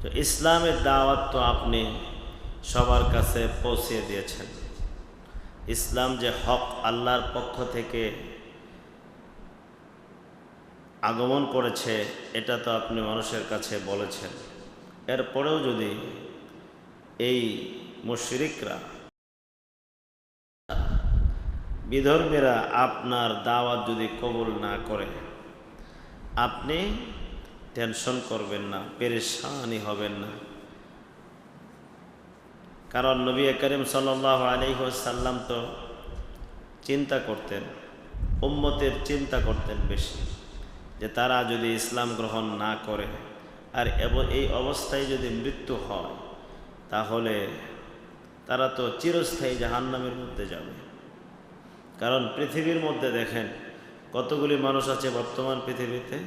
তো ইসলামের দাওয়াত তো আপনি সবার কাছে পৌঁছে দিয়েছেন। ইসলাম যে হক, আল্লাহর পক্ষ থেকে আগমন করেছে, এটা তো আপনি মানুষের কাছে বলেছেন। এরপরেও যদি এই মুশরিকরা, বিধর্মীরা আপনার দাওয়াত যদি কবুল না করে, আপনি টেনশন করবেন না, পেরেশানি হবেন না। কারণ নবী করিম সাল্লাল্লাহু আলাইহি ওয়াসাল্লাম তো চিন্তা করতেন, উম্মতের চিন্তা করতেন বেশি, যে তারা যদি ইসলাম গ্রহণ না করে আর এই অবস্থায় যদি মৃত্যু হয়, তাহলে তারা তো চিরস্থায়ী জাহান্নামের মধ্যে যাবে। কারণ পৃথিবীর মধ্যে দেখেন কতগুলি মানুষ আছে বর্তমান পৃথিবীতে,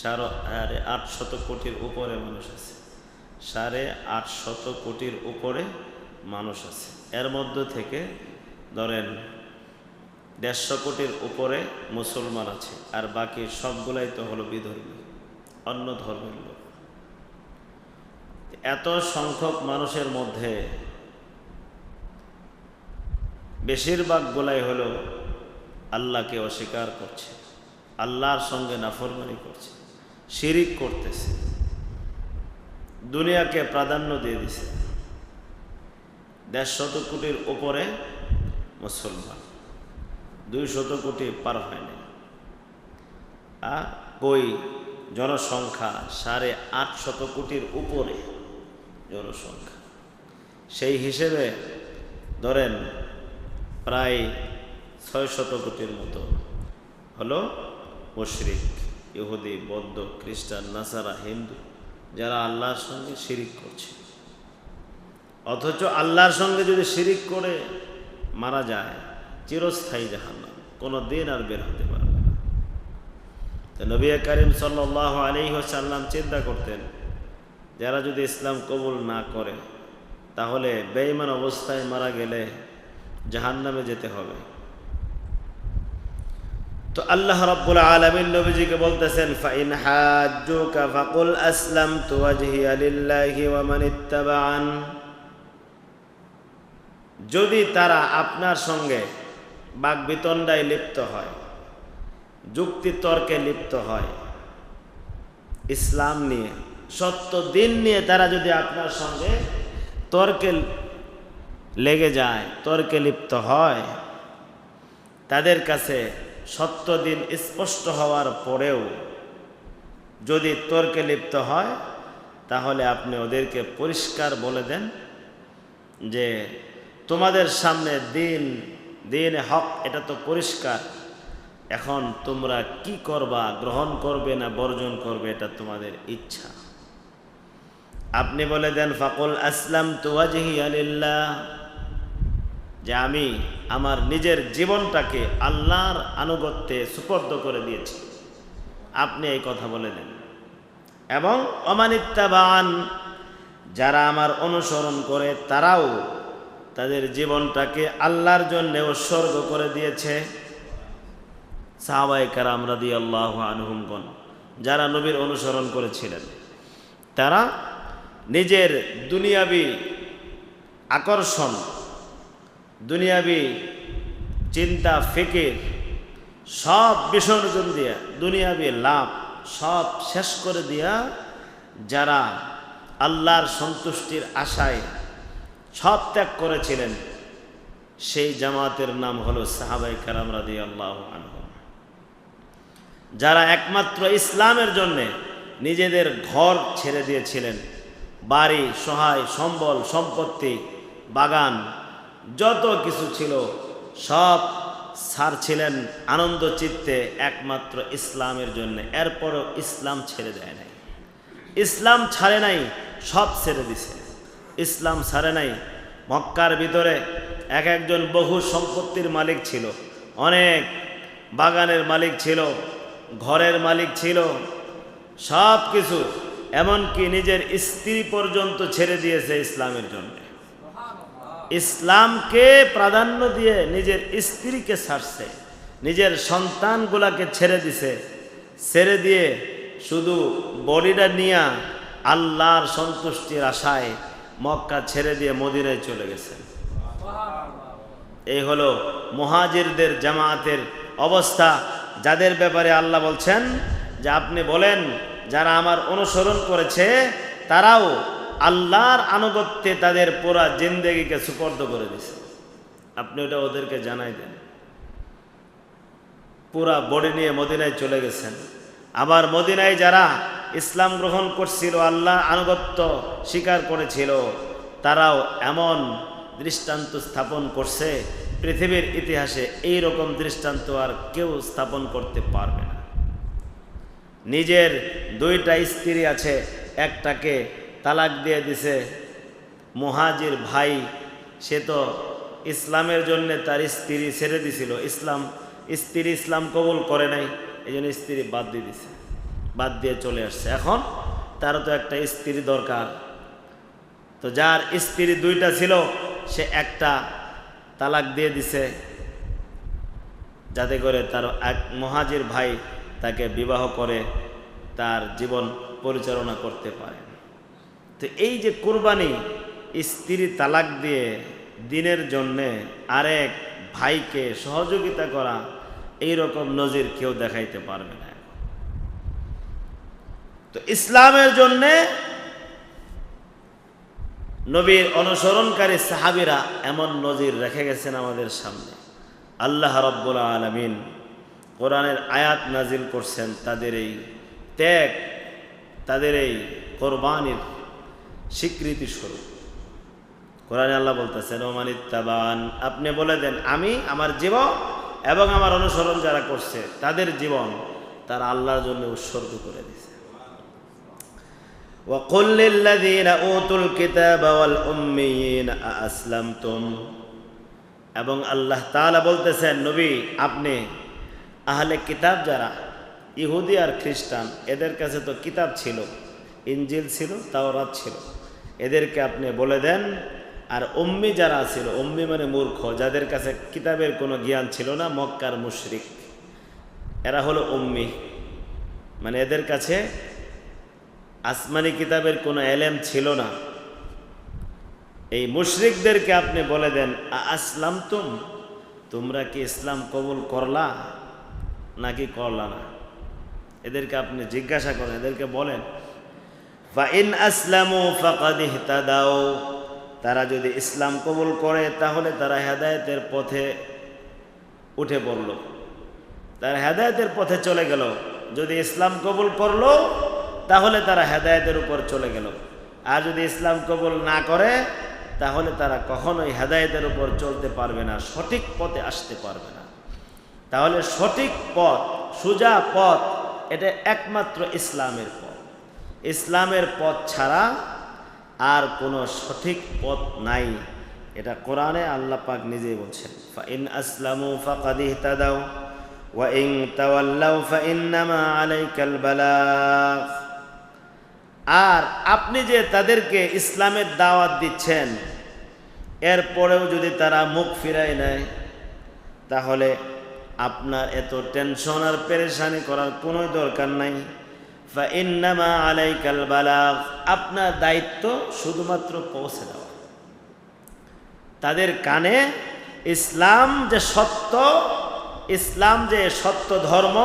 850 কোটির উপরে মানুষ আছে। 850 কোটির উপরে মানুষ আছে। এর মধ্যে থেকে ধরেন 150 কোটির উপরে মুসলমান আছে, আর বাকি সবগুলাই তো হলো বিধর্মী, অন্য ধর্মের লোক। এত সংখ্যক মানুষের মধ্যে বেশিরভাগ গুলাই হলো আল্লাহকে অস্বীকার করছে, আল্লাহর সঙ্গে নাফরমানি করছে, শিরিক করতেছে, দুনিয়াকে প্রাধান্য দিয়ে দিছে। 150 কোটির উপরে মুসলমান, 200 কোটি পার হয়নি। আর ওই জনসংখ্যা 850 কোটির উপরে জনসংখ্যা। সেই হিসেবে ধরেন প্রায় 600 কোটির মতো হলো মুশরিক, ইহুদি, বৌদ্ধ, খ্রিস্টান, নাসারা, হিন্দু, যারা আল্লাহর সঙ্গে শিরিক করছে। অথচ আল্লাহর সঙ্গে যদি শিরিক করে মারা যায়, চিরস্থায়ী জাহান্নাম, কোনো দিন আর বের হতে পারবে না। তো নবী করিম সাল্লাল্লাহু আলাইহি ওয়াসাল্লাম চিন্তা করতেন, যারা যদি ইসলাম কবুল না করে, তাহলে বেঈমান অবস্থায় মারা গেলে জাহান্নামে যেতে হবে। তো আল্লাহ রাব্বুল আলামিন নবীজিকে বলতেছেন, ফাইন হাজ্জুকা ফাকুল আসলামতু ওয়াজহিয়া লিল্লাহি ওয়া মান ইত্তাবাআন। যদি তারা আপনার সঙ্গে বাকবিতণ্ডায় লিপ্ত হয়, যুক্তি তর্কে লিপ্ত হয়, ইসলাম নিয়ে, সত্য দিন নিয়ে তারা যদি আপনার সঙ্গে তর্কে লেগে যায়, তর্কে লিপ্ত হয়, তাদের কাছে সত্য দিন স্পষ্ট হওয়ার পরেও যদি তর্কে লিপ্ত হয়, তাহলে আপনি ওদেরকে পরিষ্কার বলে দেন যে তোমাদের সামনে দিন হক এটা তো পরিষ্কার, এখন তোমরা কি করবা, গ্রহণ করবে না বর্জন করবে, এটা তোমাদের ইচ্ছা। আপনি বলে দেন ফাকুল আসলামতু ওয়াজহিয়া লিল্লাহ, যে আমি আমার নিজের জীবনটাকে আল্লাহর আনুগত্যে সুপর্দ করে দিয়েছি। আপনি এই কথা বলে দেন। এবং অমানিত্তাবান, যারা আমার অনুসরণ করে তারাও তাদের জীবনটাকে আল্লাহর জন্য উৎসর্গ করে দিয়েছে। সাহাবায়ে কেরাম রাদিয়াল্লাহু আনহুমগণ যারা নবীর অনুসরণ করেছিলেন, তারা নিজের দুনিয়াবি আকর্ষণ, দুনিয়াবি চিন্তা ফিকির সব বিসর্জন দিয়া, দুনিয়াবি লাভ সব শেষ করে দিয়া, যারা আল্লাহর সন্তুষ্টির আশায় সব ত্যাগ করেছিলেন, সেই জামাতের নাম হলো সাহাবায়ে কেরাম রাদিয়াল্লাহু আনহুম। যারা একমাত্র ইসলামের জন্যে নিজেদের ঘর ছেড়ে দিয়েছিলেন, বাড়ি, সহায় সম্বল, সম্পত্তি, বাগান, যত কিছু ছিল সব ছাড়ছিলেন আনন্দ চিত্তে একমাত্র ইসলামের জন্য। এরপরও ইসলাম ছেড়ে দেয় নাই, ইসলাম ছাড়ে নাই, সব ছেড়ে দিছে। ইসলাম ছাড়ে নাই। মক্কার ভিতরে একজন বহু সম্পত্তির মালিক ছিল, অনেক বাগানের মালিক ছিল, ঘরের মালিক ছিল, সব কিছু, এমনকি নিজের স্ত্রী পর্যন্ত ছেড়ে দিয়েছে ইসলামের জন্য। ইসলামকে প্রাধান্য দিয়ে নিজের স্ত্রীকে ছাড়ছে, নিজের সন্তানগুলাকে ছেড়ে দিছে, ছেড়ে দিয়ে শুধু বডিটা নিয়ে আল্লাহর সন্তুষ্টির আশায় মক্কা ছেড়ে দিয়ে মদিনায় চলে গেছেন। এই হলো মুহাজিরদের জামাতের অবস্থা, যাদের ব্যাপারে আল্লাহ বলছেন যে আপনি বলেন যারা আমার অনুসরণ করেছে তারাও আল্লাহর আনুগত্যে তাদের পুরা জিন্দেগিকে সুপর্দ করে দিয়েছে। আপনি ওটা ওদেরকে জানাই দেন। পুরা বডি নিয়ে মদিনায় চলে গেছেন। আবার মদিনায় যারা ইসলাম গ্রহণ করছিল, আল্লাহ আনুগত্য স্বীকার করেছিল, তারাও এমন দৃষ্টান্ত স্থাপন করছে, পৃথিবীর ইতিহাসে এই রকম দৃষ্টান্ত আর কেউ স্থাপন করতে পারবে না। নিজের 2টা স্ত্রী আছে, একটাকে তালাক দিয়ে দিছে। মুহাজির ভাই, সে তো ইসলামের জন্য তার স্ত্রী ছেড়ে দিছিল, স্ত্রী ইসলাম কবুল করে নাই, এই জন্য স্ত্রী বাদ দিয়ে দিছে, বাদ দিয়ে চলে আসছে। এখন তারও তো একটা স্ত্রী দরকার। তো যার স্ত্রী 2টা ছিল, সে একটা তালাক দিয়ে দিছে, যাতে করে তার এক মুহাজির ভাই তাকে বিবাহ করে তার জীবন পরিচালনা করতে পারে। তো এই যে কুরবানি, স্ত্রী তালাক দিয়ে দিনের জন্যে আরেক ভাইকে সহযোগিতা করা, এই রকম নজির কেউ দেখাইতে পারবে না। তো ইসলামের জন্যে নবীর অনুসরণকারী সাহাবীরা এমন নজির রেখে গেছেন আমাদের সামনে। আল্লাহ রাব্বুল আলামিন কোরআনের আয়াত নাজিল করছেন তাদের এই ত্যাগ, তাদের এই কোরবানির স্বীকৃতি স্বরূপ। কোরআনে আল্লাহ বলতেছেন ওমানিত্তাবান, আপনি বলে দেন আমি আমার জীবন এবং আমার অনুসরণ যারা করছে তাদের জীবন তারা আল্লাহর জন্য উৎসর্গ করে দিয়েছে। وَقُلْ لِلَّذِينَ أُوتُوا الْكِتَابَ وَالْأُمِّيِّينَ أَأَسْلَمْتُمْ, এবং আল্লাহ তাআলা বলতেছেন নবী আপনি আহলে কিতাব যারা ইহুদি আর খ্রিস্টান, এদের কাছে তো কিতাব ছিল, ইনজিল ছিল, তাওরাত ছিল, এদেরকে আপনি বলে দেন। আর উম্মি যারা ছিল, উম্মি মানে মূর্খ, যাদের কাছে কিতাবের কোনো জ্ঞান ছিল না, মক্কার মুশরিক, এরা হলো উম্মি, মানে এদের কাছে আসমানি কিতাবের কোনো এলেম ছিল না। এই মুশরিকদেরকে আপনি বলে দেন আসলামতুম, তোমরা কি ইসলাম কবুল করলা নাকি করলা না? এদেরকে আপনি জিজ্ঞাসা করেন, এদেরকে বলেন ফাইন আসলামু ফাকাদ ইহতাদাও, তারা যদি ইসলাম কবুল করে তাহলে তারা হেদায়েতের পথে উঠে পড়ল, তারা হেদায়েতের পথে চলে গেল। যদি ইসলাম কবুল করলো তাহলে তারা হেদায়েতের উপর চলে গেল, আর যদি ইসলাম কবুল না করে তাহলে তারা কখনোই হেদায়েতের উপর চলতে পারবে না, সঠিক পথে আসতে পারবে না। তাহলে সঠিক পথ, সোজা পথ, এটা একমাত্র ইসলামের পথ। ইসলামের পথ ছাড়া আর কোনো সঠিক পথ নাই। এটা কোরআনে আল্লাহ পাক নিজেই বলছেন ফাইন আসলামু ফাকাদ ইহতাদাও ওয়া ইন তাওয়াল্লাউ ফাইন্নামা আলাইকাল বালাগ। আর আপনি যে তাদেরকে ইসলামের দাওয়াত দিচ্ছেন, এরপরেও যদি তারা মুখ ফিরায় নেয়, তাহলে আপনার এত টেনশন আর পেরেশানি করার কোনো দরকার নাই। ফাইন্নামা আলাইকাল বালাগ, আপনার দায়িত্ব শুধুমাত্র পৌঁছে দেওয়া। তাদের কানে ইসলাম যে সত্য, ইসলাম যে সত্য ধর্ম,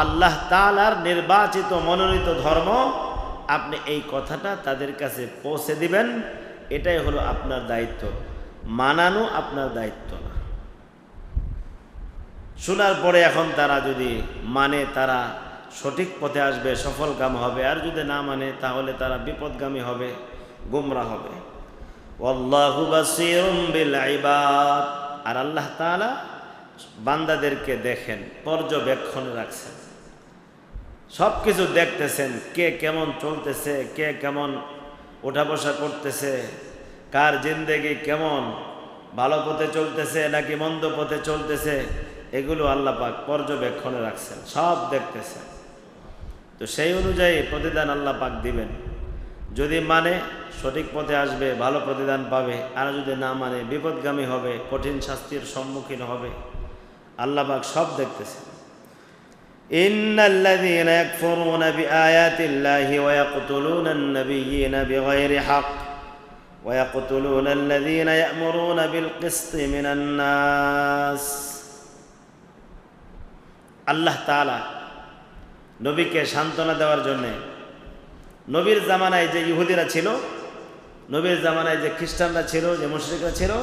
আল্লাহ তাআলার নির্বাচিত মনোনীত ধর্ম, আপনি এই কথাটা তাদের কাছে পৌঁছে দিবেন। এটাই হলো আপনার দায়িত্ব, মানানো আপনার দায়িত্ব না। শোনার পরে এখন তারা যদি মানে তারা সঠিক পথে আসবে, সফলকাম হবে, আর যদি না মানে তাহলে তারা বিপদগামী হবে, গোমরা হবে। ওয়াল্লাহু বাসীরুম বিল ইবাদ, আর আল্লাহ তাআলা বান্দাদেরকে দেখেন, পর্যবেক্ষণে রাখছেন, সব কিছু দেখতেছেন, কে কেমন চলতেছে, কে কেমন ওঠা বসা করতেছে, কার জিন্দেগি কেমন, ভালো পথে চলতেছে নাকি মন্দ পথে চলতেছে, এগুলো আল্লাহ পাক পর্যবেক্ষণে রাখছেন, সব দেখতেছেন। তো সেই অনুযায়ী প্রতিদান আল্লাহ পাক দিবেন। যদি মানে সঠিক পথে আসবে, ভালো প্রতিদান পাবে, আর যদি না মানে বিপদগামী হবে, কঠিন শাস্তির সম্মুখীন হবে। আল্লাহ পাক সব দেখতেছেন। ইন্নাল্লাযীনা ইয়াকফুরুনা বিআয়াতিল্লাহি ওয়া ইয়াকতুলুনান নাবিয়্যিনা বিগাইরি হক ওয়া ইয়াকতুলুনাল্লাযীনা ইয়া'মুরুনা বিল কিসতি মিনান নাস। আল্লাহ তাআলা নবীকে সান্ত্বনা দেওয়ার জন্য নবীর জামানায় যে ইহুদিরা ছিল, নবীর জামানায় যে খ্রিস্টানরা ছিল, যে মুশরিকরা ছিল,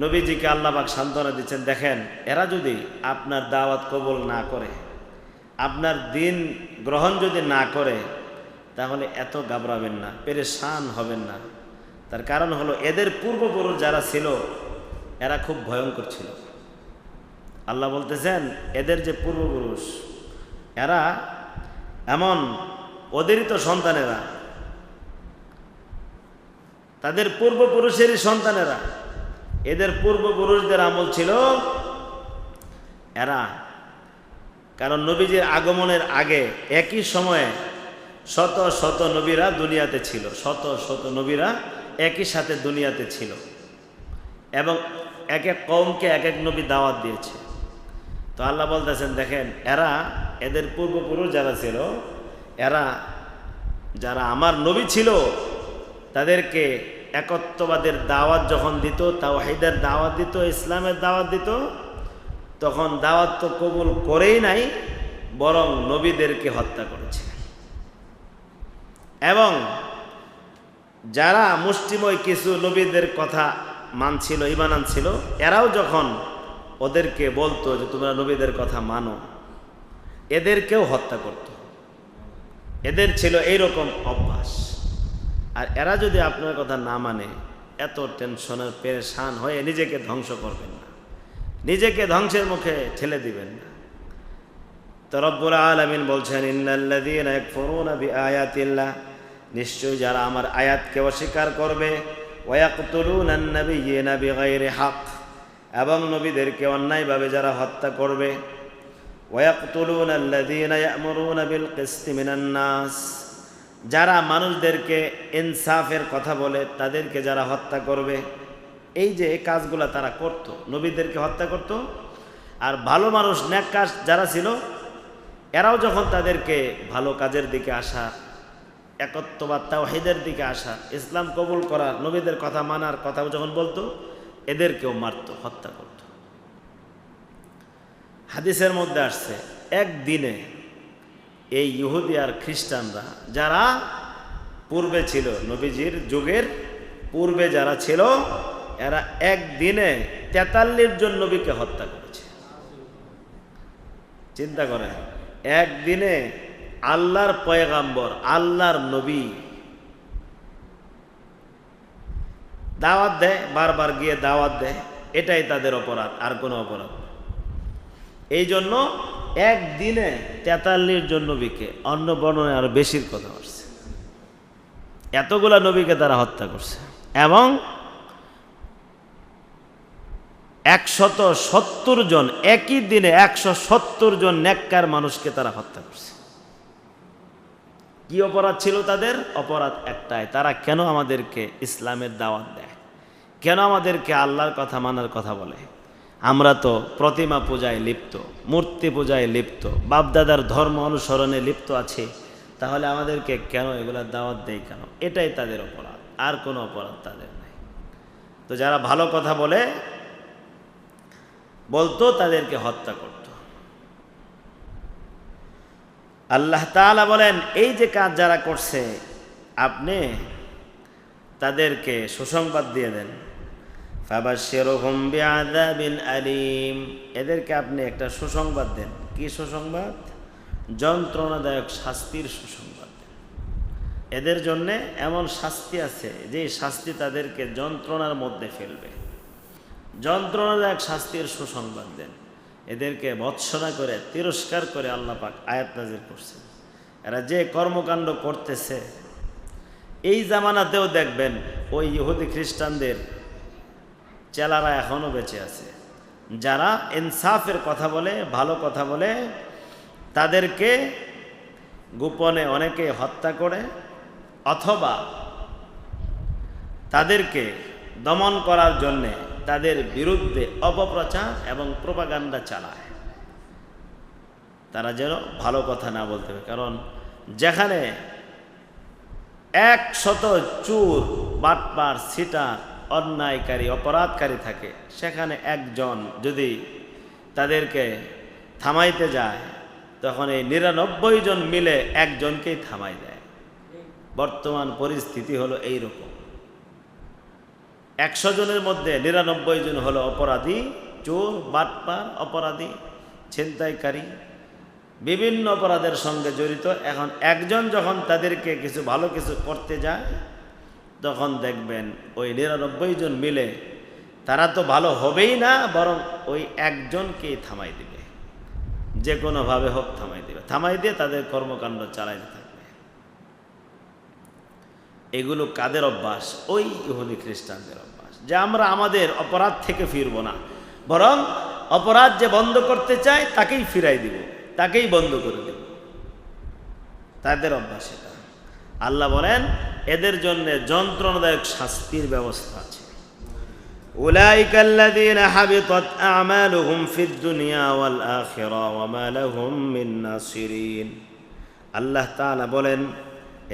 নবীজিকে আল্লাহ পাক সান্ত্বনা দিচ্ছেন, দেখেন এরা যদি আপনার দাওয়াত কবুল না করে, আপনার দিন গ্রহণ যদি না করে, তাহলে এত ঘাবড়াবেন না, পেরেশান হবেন না। তার কারণ হলো এদের পূর্বপুরুষ যারা ছিল এরা খুব ভয়ঙ্কর ছিল। আল্লাহ বলতেছেন এদের যে পূর্বপুরুষ এরা এমন, ওদেরই তো সন্তানেরা, তাদের পূর্বপুরুষেরই সন্তানেরা, এদের পূর্বপুরুষদের আমল ছিল এরা। কারণ নবীজির আগমনের আগে একই সময়ে শত শত নবীরা দুনিয়াতে ছিল, শত শত নবীরা একই সাথে দুনিয়াতে ছিল এবং এক এক কওমকে এক এক নবী দাওয়াত দিয়েছে। তো আল্লাহ বলতেছেন দেখেন এরা, এদের পূর্বপুরুষ যারা ছিল, এরা যারা আমার নবী ছিল তাদেরকে একত্ববাদের দাওয়াত যখন দিত, তাওহীদের দাওয়াত দিত, ইসলামের দাওয়াত দিত, তখন দাওয়াত তো কবুল করেই নাই, বরং নবীদেরকে হত্যা করেছে। এবং যারা মুষ্টিময় কিছু নবীদের কথা মানছিল, ঈমান আনছিল, এরাও যখন ওদেরকে বলতো যে তোমরা নবীদের কথা মানো, এদেরকেও হত্যা করত। এদের ছিল এইরকম অভ্যাস। আর এরা যদি আপনার কথা না মানে, এত টেনশনের পেরেশান হয়ে নিজেকে ধ্বংস করবেন না, নিজেকে ধ্বংসের মুখে ঠেলে দিবেন না। তো রব্বুল আলামিন বলছেন ইন্নাল্লাযীনা ইয়াকফুরুনা বিআয়াতিল্লাহ, নিশ্চয়ই যারা আমার আয়াতকে অস্বীকার করবে, ওয়া ইয়াকতুলুনান নাবিয়্যিনা বিগাইরি হক, এবং নবীদেরকে অন্যায়ভাবে যারা হত্যা করবে, ওয়া ইয়াকতুলুনাল্লাযীনা ইয়া'মুরুনা বিল কিসতি মিনান নাস, যারা মানুষদেরকে ইনসাফের কথা বলে তাদেরকে যারা হত্যা করবে। এই যে কাজগুলো তারা করত, নবীদেরকে হত্যা করত। আর ভালো মানুষ, নেক কাজ যারা ছিল, এরাও যখন তাদেরকে ভালো কাজের দিকে আসা, একত্ববাদ তাওহীদের দিকে আসা, ইসলাম কবুল করা, নবীদের কথা মানার কথা যখন বলতো, এদেরকেও মারত, হত্যা করত। হাদিসের মধ্যে আসছে একদিনে এই ইহুদি আর খ্রিস্টানরা যারা পূর্বে ছিল, নবীজির যুগের পূর্বে যারা ছিল, এরা একদিনে 43 জন নবীকে হত্যা করেছে। চিন্তা করেন, একদিনে আল্লাহর পয়গাম্বর, আল্লাহর নবী দাওয়াত দেয়, বারবার গিয়ে দাওয়াত দেয়, এটাই তাদের অপরাধ, আর কোনো অপরাধ। এই জন্য একদিনে 43 জন নবীকে, অন্য বর্ণনায় আরো বেশির কথা আসছে, এতগুলা নবীকে তারা হত্যা করছে। এবং 170 জন, একই দিনে 170 জন নেককার মানুষকে তারা হত্যা করছে। কি অপরাধ ছিল তাদের? অপরাধ একটাই, তারা কেন আমাদেরকে ইসলামের দাওয়াত দেয়, কেন আমাদেরকে আল্লাহর কথা মানার কথা বলে। আমরা তো প্রতিমা পূজায় লিপ্ত, মূর্তি পূজায় লিপ্ত, বাপদাদার ধর্ম অনুসরণে লিপ্ত আছি, তাহলে আমাদেরকে কেন এগুলা দাওয়াত দেয় কেন? এটাই তাদের অপরাধ, আর কোনো অপরাধ তাদের নাই। তো যারা ভালো কথা বলতো তাদেরকে হত্যা করত। আল্লাহ তাআলা বলেন এই যে কাজ যারা করছে, আপনি তাদেরকে সুসংবাদ দিয়ে দেন, ফাবাশশিরহুম বিআযাবিন আলীম, এদেরকে আপনি একটা সুসংবাদ দেন। কি সুসংবাদ? যন্ত্রণাদায়ক শাস্তির সুসংবাদ দেন। এদের জন্যে এমন শাস্তি আছে যে শাস্তি তাদেরকে যন্ত্রণার মধ্যে ফেলবে। যন্ত্রণাদায়ক শাস্তির সুসংবাদ দেন। এদেরকে ভৎসনা করে, তিরস্কার করে আল্লাহ পাক আয়াত নাযিল করছেন। এরা যে কর্মকাণ্ড করতেছে, এই জামানাতেও দেখবেন ওই ইহুদি খ্রিস্টানদের চেলারা এখনো বেঁচে আছে, যারা ইনসাফের কথা বলে, ভালো কথা বলে, তাদেরকে গোপনে অনেকে হত্যা করে, অথবা তাদেরকে দমন করার জন্যে তাদের বিরুদ্ধে অপপ্রচার এবং প্রোপাগান্ডা চালায়। তারা যেন ভালো কথা না বলতে হবে। কারণ যেখানে 100 চোর, বাটপার, সিটার, অন্যায়কারী, অপরাধকারী থাকে, সেখানে একজন যদি তাদেরকে থামাইতে যায়, তখন এই 99 জন মিলে একজনকেই থামাই দেয়। বর্তমান পরিস্থিতি হলো এইরকম। 100 জনের মধ্যে 99 জন হলো অপরাধী, চোর, বাটপার, অপরাধী, ছিনতাইকারী, বিভিন্ন অপরাধের সঙ্গে জড়িত। এখন একজন যখন তাদেরকে কিছু ভালো কিছু করতে যায়, তখন দেখবেন ওই 99 জন মিলে তারা তো ভালো হবেই না, বরং ওই একজনকেই থামাই দিবে, যে কোনোভাবে হোক থামাই দিবে, থামাই দিয়ে তাদের কর্মকাণ্ড চালাইতে থাকবে। এগুলো কাদের অভ্যাস? ওই ইহুদি খ্রিস্টানদের অভ্যাস, যে আমরা আমাদের অপরাধ থেকে ফিরব না, বরং অপরাধ যে বন্ধ করতে চায় তাকেই ফিরাই দিব, তাকেই বন্ধ করে দেব। তাদের অভ্যাস এটা। আল্লাহ বলেন এদের জন্য যন্ত্রণাদায়ক শাস্তির ব্যবস্থা আছে। উলাইকা আল্লাযীনা হাবিতাত আ'মালুহুম ফিদ দুনিয়া ওয়াল আখিরা ওয়া মা লাহুম মিন নাসিরিন। আল্লাহ তাআলা বলেন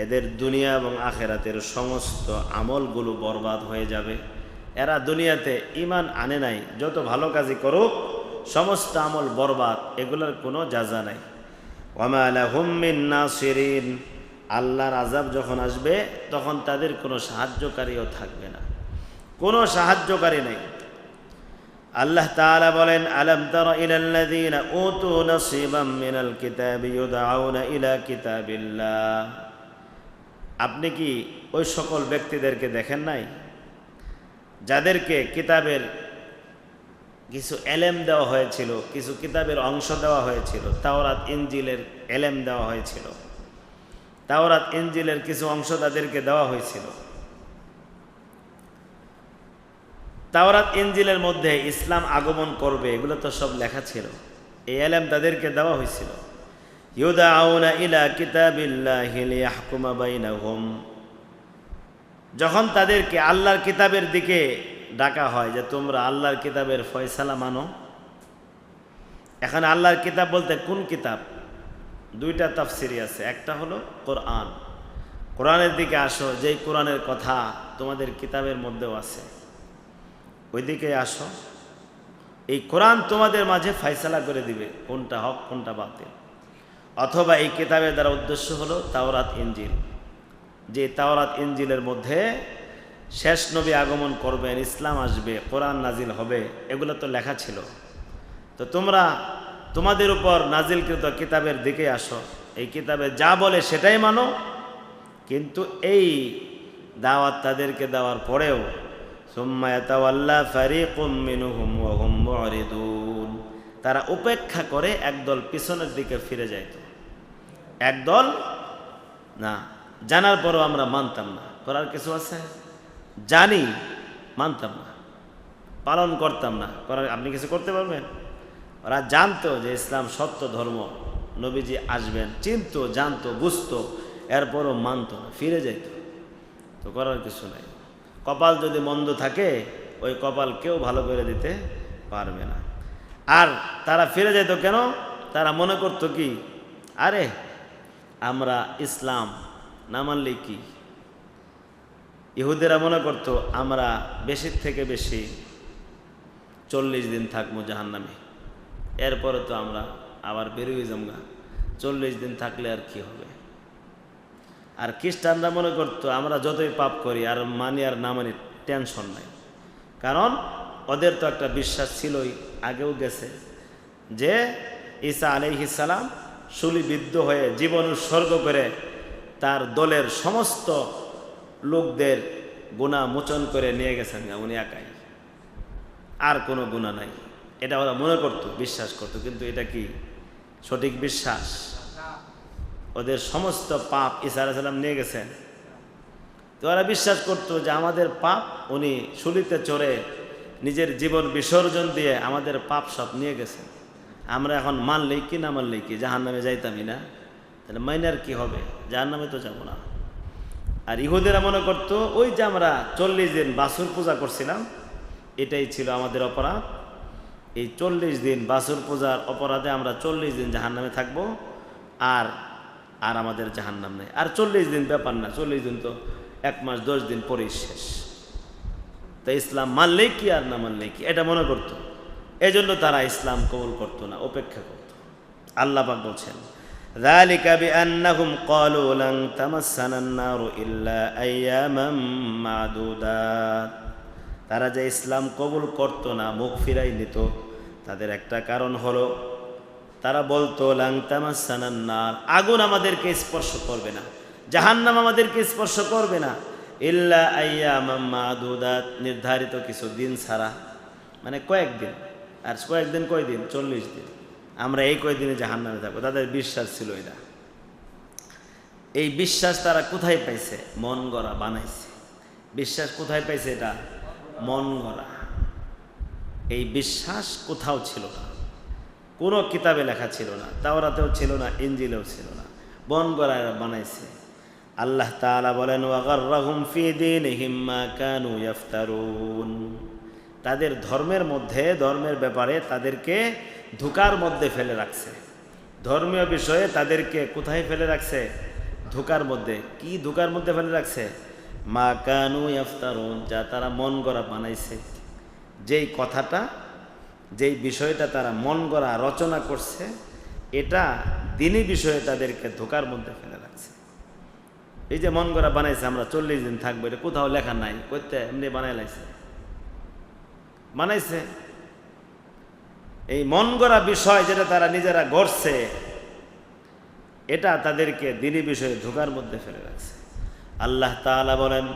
এদের দুনিয়া এবং আখিরাতের সমস্ত আমলগুলো বরবাদ হয়ে যাবে। এরা দুনিয়াতে ঈমান আনে নাই, যত ভালো কাজই করুক সমস্ত আমল বরবাদ, এগুলোর কোনো জাযা নাই। ওয়া মা লাহুম মিন নাসিরিন। আল্লাহর আযাব যখন আসবে তখন তাদের কোনো সাহায্যকারীও থাকবে না, কোনো সাহায্যকারী নেই। আল্লাহ তাআলা বলেন আলাম তারা ইলাল্লাযীনা উতু নাসীবাম মিনাল কিতাবি ইউদআউনা ইলা কিতাবিল্লাহ। আপনি কি ওই সকল ব্যক্তিদেরকে দেখেন নাই যাদেরকে কিতাবের কিছু এলেম দেওয়া হয়েছিল, কিছু কিতাবের অংশ দেওয়া হয়েছিল, তাওরাত ইনজিলের এলেম দেওয়া হয়েছিল, তাওরাত ইনজিলের কিছু অংশ তাদেরকে দেওয়া হয়েছিল। তাওরাত ইনজিলের মধ্যে ইসলাম আগমন করবে এগুলো তো সব লেখা ছিল, এই এলেম তাদেরকে দেওয়া হয়েছিল। ইউদআউনা ইলা কিতাবিল্লাহি লিয়াহকুমা বাইনাহুম। যখন তাদেরকে আল্লাহর কিতাবের দিকে ডাকা হয় যে তোমরা আল্লাহর কিতাবের ফয়সালা মানো। এখানে আল্লাহর কিতাব বলতে কোন কিতাব? দুইটা তাফসিরি আছে। একটা হলো কোরআন, কোরআনের দিকে আসো, যেই কোরআনের কথা তোমাদের কিতাবের মধ্যেও আছে, ওই দিকে আসো। এই কোরআন তোমাদের মাঝে ফয়সালা করে দিবে কোনটা হক কোনটা বাতিল। অথবা এই কিতাবের দ্বারা উদ্দেশ্য হলো তাওরাত ইনজিল, যে তাওরাত ইনজিলের মধ্যে শেষ নবী আগমন করবেন, ইসলাম আসবে, কোরআন নাজিল হবে, এগুলো তো লেখা ছিল। তো তোমরা তোমাদের উপর নাজিলকৃত কিতাবের দিকে আসো, এই কিতাবে যা বলে সেটাই মানো। কিন্তু এই দাওয়াত তাদেরকে দেওয়ার পরেও সুম্মা ইয়াতাওয়াল্লা ফারিকুম মিনহুম ওয়া হুম মুরিদুন, তারা উপেক্ষা করে একদল পিছনের দিকে ফিরে যাইত। একদল না, জানার পরও আমরা মানতাম না, করার কিছু আছে, জানি মানতাম না, পালন করতাম না, করার আপনি কিছু করতে পারবেন? ওরা জানতো যে ইসলাম সত্য ধর্ম, নবীজি আসবেন, চিনতো, জানতো, বুঝতো, এরপরও মানতো না, ফিরে যাইত। তো করার কিছু নাই। কপাল যদি মন্দ থাকে ওই কপাল কেউ ভালো করে দিতে পারবে না। আর তারা ফিরে যেত কেন? তারা মনে করতো কি, আরে আমরা ইসলাম না মানলে কি, ইহুদিরা মনে করতো আমরা বেশির থেকে বেশি 40 দিন থাকবো জাহান্নামে, এরপরে তো আমরা আবার বেরোয় যামগা, 40 দিন থাকলে আর কি হবে। আর খ্রিস্টানরা মনে করতো আমরা যতই পাপ করি আর মানি আর না মানি টেনশন নাই, কারণ ওদের তো একটা বিশ্বাস ছিলই, আগেও গেছে, যে ঈসা আলাইহিস সালাম শূলিবিদ্ধ হয়ে জীবন উৎসর্গ করে তার দলের সমস্ত লোকদের গুনাহ মোচন করে নিয়ে গেছেন উনি একাই, আর কোনো গুনাহ নাই। এটা ওরা মনে করতো, বিশ্বাস করতো। কিন্তু এটা কি সঠিক বিশ্বাস? ওদের সমস্ত পাপ ঈসা আলাইহিস সালাম নিয়ে গেছেন। তো ওরা বিশ্বাস করতো যে আমাদের পাপ উনি শুলিতে চড়ে নিজের জীবন বিসর্জন দিয়ে আমাদের পাপ সব নিয়ে গেছেন। আমরা এখন মানলেই কি না মানলেই কি, জাহান্নামে যাইতামই না, তাহলে মাইনার কি হবে, জাহান্নামে তো যাব না। আর ইহুদিরা মনে করতো ওই যে আমরা 40 দিন বাছুর পূজা করছিলাম, এটাই ছিল আমাদের অপরাধ, এই 40 দিন বাছুর পূজার অপরাধে আমরা 40 দিন জাহান্নামে থাকবো, আর আর আমাদের জাহান্নাম নেই। আর 40 দিন ব্যাপার না, 40 দিন তো 1 মাস 10 দিন পরেই শেষ। তো ইসলাম মানলেই কি আর না মানলেই কি, এটা মনে করতো। এজন্য তারা ইসলাম কবুল করতো না, অপেক্ষা করত। আল্লাহ পাক বলছেন, যালিকা বিআন্নাহুম ক্বালু লান তামাসসানান নারু ইল্লা আইয়ামাম মা'দুদাত। তারা যে ইসলাম কবুল করতো না, মুখ ফিরাই নিত, তাদের একটা কারণ হলো তারা বলতো লান তামাসসানান নার, আগুন আমাদেরকে স্পর্শ করবে না, জাহান্নাম আমাদেরকে স্পর্শ করবে না, ইল্লা আইয়ামাম মা'দুদাত, নির্ধারিত কিছু দিন ছাড়া, মানে কয়েকদিন। আর কয়েকদিন কয়দিন? 40 দিন। আমরা এই কয়দিনে জাহান্নামে থাকবো। তাদের বিশ্বাস ছিল এটা। এই বিশ্বাস তারা কোথায় পাইছে? মন গড়া বানাইছে। বিশ্বাস কোথায় পাইছে? এটা মন গড়া। এই বিশ্বাস কোথাও ছিল না, কোনো কিতাবে লেখা ছিল না, তাওরাতেও ছিল না, ইনজিলেও ছিল না, মন গড়া এরা বানাইছে। আল্লাহ তাআলা বলেন, ওয়া গাররাহুম ফি দীনিহিম মা কানু ইফতারুন। তাদের ধর্মের মধ্যে, ধর্মের ব্যাপারে তাদেরকে ধোঁকার মধ্যে ফেলে রাখছে। ধর্মীয় বিষয়ে তাদেরকে কোথায় ফেলে রাখছে? ধোঁকার মধ্যে। কি ধোঁকার মধ্যে ফেলে রাখছে? মা কানু ইফতারুন, যা তারা মন গড়া বানাইছে। যেই কথাটা, যেই বিষয়টা তারা মন গড়া রচনা করছে, এটা দিনী বিষয়ে তাদেরকে ধোঁকার মধ্যে ফেলে রাখছে। এই যে মন গড়া বানাইছে আমরা 40 দিন থাকবো, এটা কোথাও লেখা নাই, করতে এমনি বানাই লাইছে, বানাইছে। এই মন গড়া বিষয় যেটা তারা নিজেরা গড়ছে, এটা তাদেরকে দিনী বিষয়ে ধোঁকার মধ্যে ফেলে রাখছে। আল্লাহ তাআলা বলেন,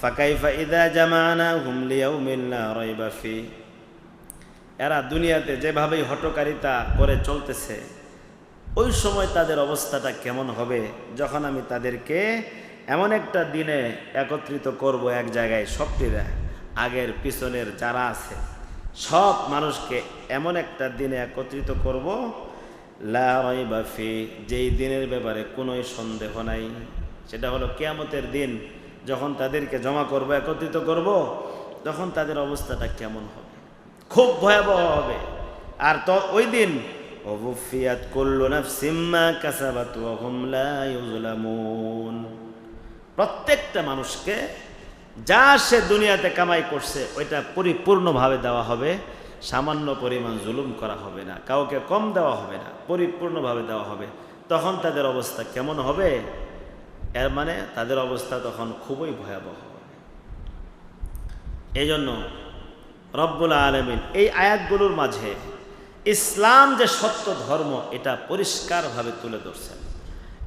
ফাকাইফা ইযা জামানাহুম লিয়াউমিন লা রাইবা ফি। এরা দুনিয়াতে যেভাবেই হঠকারিতা করে চলতেছে, ওই সময় তাদের অবস্থাটা কেমন হবে যখন আমি তাদেরকে এমন একটা দিনে একত্রিত করব, এক জায়গায় সবটিরা, আগের পিছনের যারা আছে সব মানুষকে এমন একটা দিনে একত্রিত করব, লা রাইবা ফি, যেই দিনের ব্যাপারে কোনো সন্দেহ নাই। সেটা হলো কিয়ামতের দিন। যখন তাদেরকে জমা করব, একত্রিত করব, তখন তাদের অবস্থাটা কেমন হবে? খুব ভয়াবহ হবে। আর তো ওই দিন ওয়ুফিয়াত কুল্লু নাফসিম মা কাসাবাত ওয়া হুম লা ইউযলামুন, প্রত্যেকটা মানুষকে যা সে দুনিয়াতে কামাই করছে ওইটা পরিপূর্ণভাবে দেওয়া হবে, সামান্য পরিমাণ জুলুম করা হবে না, কাউকে কম দেওয়া হবে না, পরিপূর্ণভাবে দেওয়া হবে। তখন তাদের অবস্থা কেমন হবে? এর মানে তাদের অবস্থা তখন খুবই ভয়াবহ হবে। এই জন্য রব্বুল আলামিন এই আয়াতগুলোর মাঝে ইসলাম যে সত্য ধর্ম, এটা পরিষ্কারভাবে তুলে ধরছেন।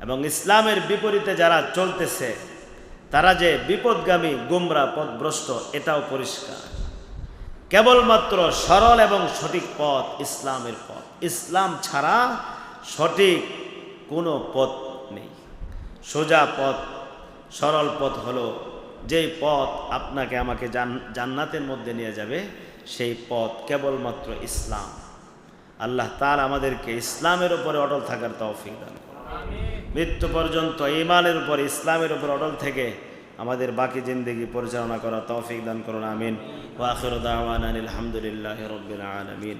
এবং ইসলামের বিপরীতে যারা চলতেছে, তারা যে বিপদগামী, গুমরা, পথভ্রষ্ট, এটাও পরিষ্কার। কেবলমাত্র সরল এবং সঠিক পথ ইসলামের পথ। ইসলাম ছাড়া সঠিক কোনো পথ নেই। সোজা পথ, সরল পথ হলো যেই পথ আপনাকে আমাকে জান্নাতের মধ্যে নিয়ে যাবে, সেই পথ কেবলমাত্র ইসলাম। আল্লাহ তাআলা আমাদেরকে ইসলামের উপরে অটল থাকার তৌফিক দান করুন। মৃত্যু পর্যন্ত ঈমানের উপর, ইসলামের উপর অটল থেকে আমাদের বাকি জিন্দেগি পরিচালনা করার তৌফিক দান করুন। আমিন। ওয়া আখিরু দাওয়ানা আলহামদুলিল্লাহি রাব্বিল আলামিন।